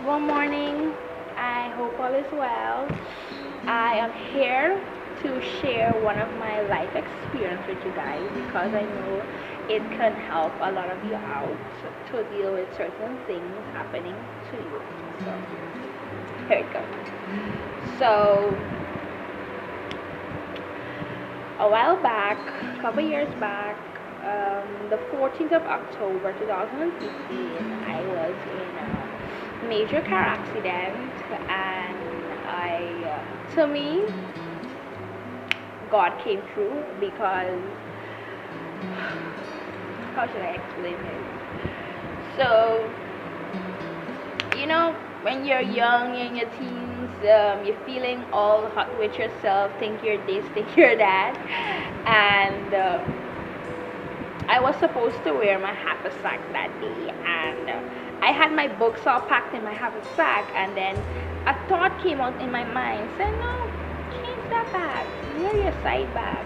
Good morning. I hope all is well. I am here to share one of my life experience with you guys because I know it can help a lot of you out to deal with certain things happening to you. So here it goes. So a while back, a couple years back, the 14th of October 2015, I was in a major car accident, and to me, God came through because, how should I explain it? So, when you're young, in your teens, you're feeling all hot with yourself, think you're this, think you're that, and I was supposed to wear my haversack that day, and I had my books all packed in my haversack, and then a thought came out in my mind, said, no, change that bag, wear your side bag.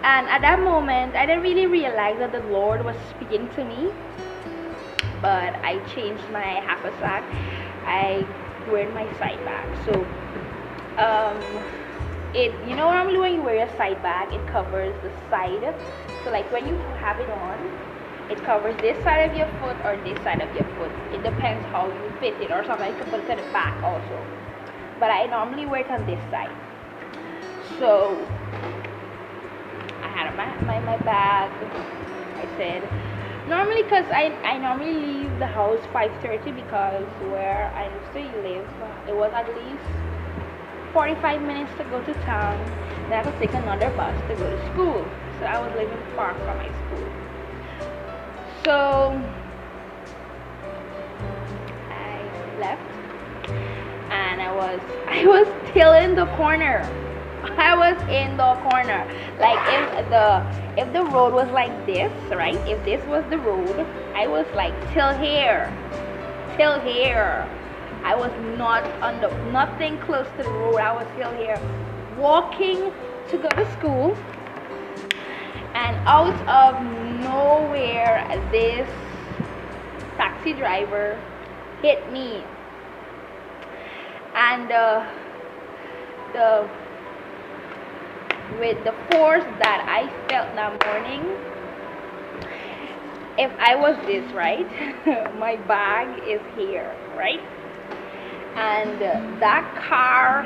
And at that moment, I didn't really realize that the Lord was speaking to me, but I changed my haversack. I wear my side bag. So, normally when you wear a side bag, it covers the side. So like when you have it on, it covers this side of your foot or this side of your foot. It depends how you fit it, or sometimes you can put it to the back also. But I normally wear it on this side. So I had my bag. I said, normally, because I normally leave the house 5:30 because where I used to live, it was at least 45 minutes to go to town. Then I could take another bus to go to school. So I was living far from my school. So I left, and I was still in the corner. I was in the corner. Like if the road was like this, right? If this was the road, I was like till here. I was not on nothing close to the road. I was still here, walking to go to school, and out of nowhere, this taxi driver hit me, and with the force that I felt that morning, if I was this, right, my bag is here, right, and that car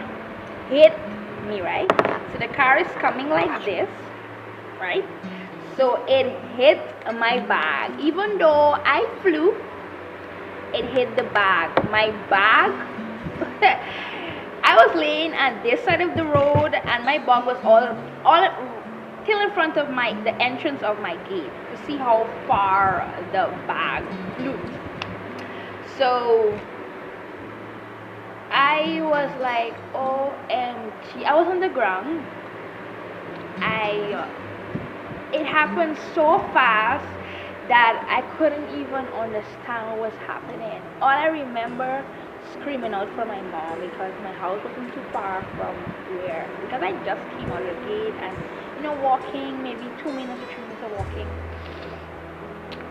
hit me, right, so the car is coming like this, right, so it hit my bag. Even though I flew, it hit the bag. My bag I was laying at this side of the road, and my bag was all till in front of the entrance of my gate, to see how far the bag flew. So I was like, OMG. I was on the ground. It happened so fast that I couldn't even understand what was happening. All I remember, screaming out for my mom, because my house wasn't too far from because I just came out of the gate, and walking maybe 2 minutes or 3 minutes of walking,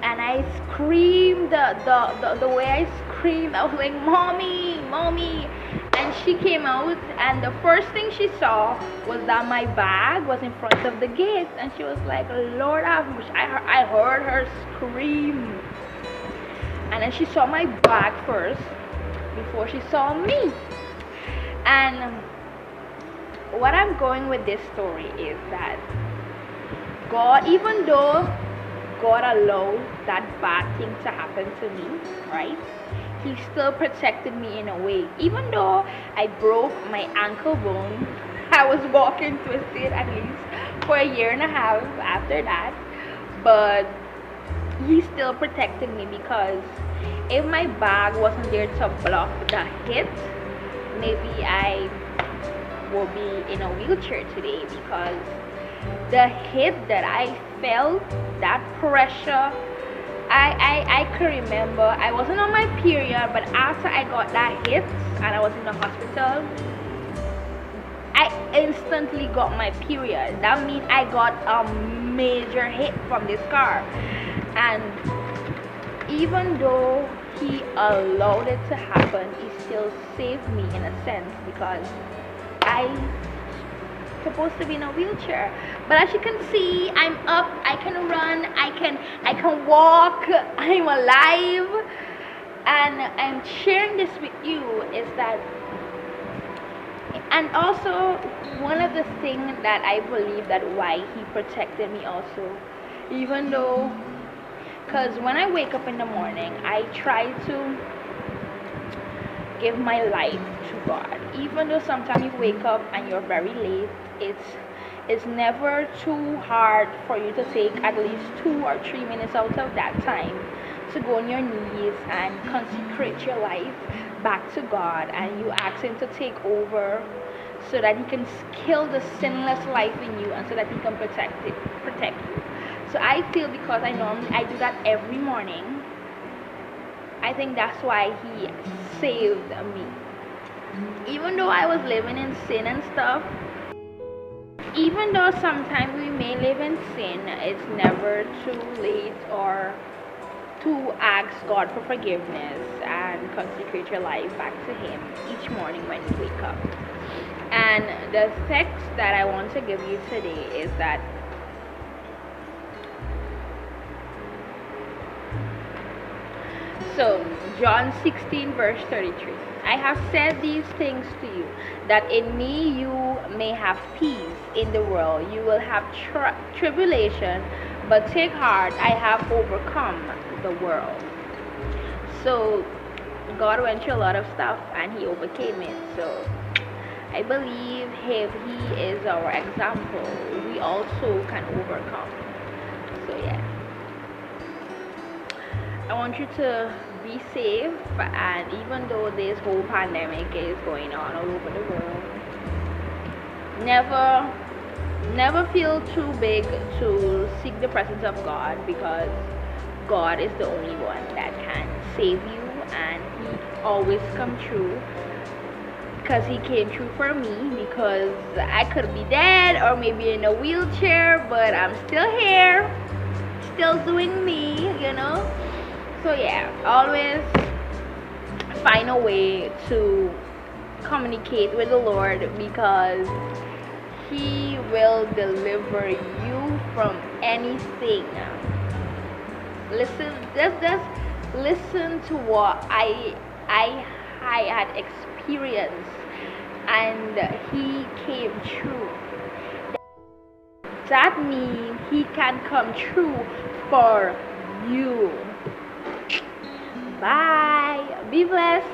and I screamed. The way I screamed, I was like, mommy, and she came out, and the first thing she saw was that my bag was in front of the gate, and she was like, Lord have mercy. I heard her scream, and then she saw my bag first before she saw me. And what I'm going with this story is that God, even though God allowed that bad thing to happen to me, right, He still protected me in a way. Even though I broke my ankle bone, I was walking twisted at least for a year and a half after that, but He still protected me, because if my bag wasn't there to block the hit, maybe I will be in a wheelchair today, because the hit that I felt, that pressure, I could remember I wasn't on my period, but after I got that hit and I was in the hospital, I instantly got my period. That means I got a major hit from this car. And even though he allowed it to happen, he still saved me in a sense, because I supposed to be in a wheelchair. But as you can see, I'm up, I can run, I can walk, I'm alive. And I'm sharing this with you is that, and also one of the things that I believe that why he protected me also, even though, because when I wake up in the morning, I try to give my life to God. Even though sometimes you wake up and you're very late, it's never too hard for you to take at least 2 or 3 minutes out of that time to go on your knees and consecrate your life back to God, and you ask him to take over so that he can kill the sinless life in you, and so that he can protect you. So I feel, because I do that every morning, I think that's why he saved me. Even though I was living in sin and stuff, even though sometimes we may live in sin, it's never too late or to ask God for forgiveness and consecrate your life back to him each morning when you wake up. And the text that I want to give you today is that John 16 verse 33. I have said these things to you, that in me you may have peace. In the world you will have tribulation, but take heart, I have overcome the world. So God went through a lot of stuff and he overcame it. So I believe if he is our example, we also can overcome. So yeah, I want you to be safe, and even though this whole pandemic is going on all over the world, never feel too big to seek the presence of God, because God is the only one that can save you, and he always come true, because he came true for me, because I could be dead or maybe in a wheelchair, but I'm still here, still doing me, you know. So yeah, always find a way to communicate with the Lord, because he will deliver you from anything. Listen, just listen to what I had experienced, and he came true. That means he can come true for you. Bye. Be blessed.